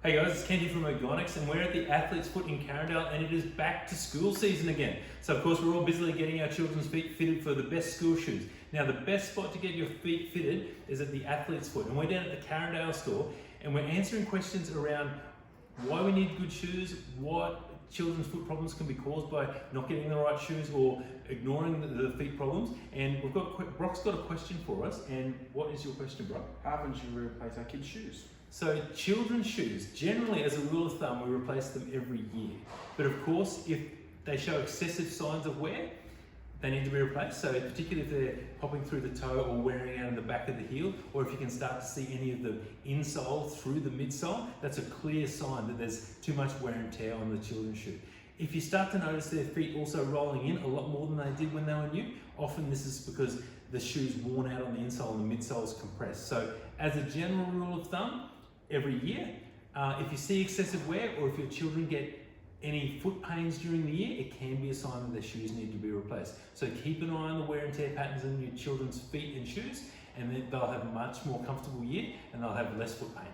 Hey guys, it's Kenji from Ergonx and we're at the Athlete's Foot in Carindale and it is back to school season again. So of course we're all busily getting our children's feet fitted for the best school shoes. Now the best spot to get your feet fitted is at the Athlete's Foot, and we're down at the Carindale store and we're answering questions around why we need good shoes, what children's foot problems can be caused by not getting the right shoes or ignoring the feet problems. And Brock's got a question for us. And what is your question, Brock? How often should we replace our kids' shoes? So children's shoes, generally as a rule of thumb, we replace them every year. But of course, if they show excessive signs of wear, they need to be replaced. So particularly if they're popping through the toe or wearing out in the back of the heel, or if you can start to see any of the insole through the midsole, that's a clear sign that there's too much wear and tear on the children's shoe. If you start to notice their feet also rolling in a lot more than they did when they were new, often this is because the shoe's worn out on the insole and the midsole is compressed. So as a general rule of thumb, every year, if you see excessive wear or if your children get any foot pains during the year, it can be a sign that their shoes need to be replaced. So keep an eye on the wear and tear patterns in your children's feet and shoes, and then they'll have a much more comfortable year and they'll have less foot pain.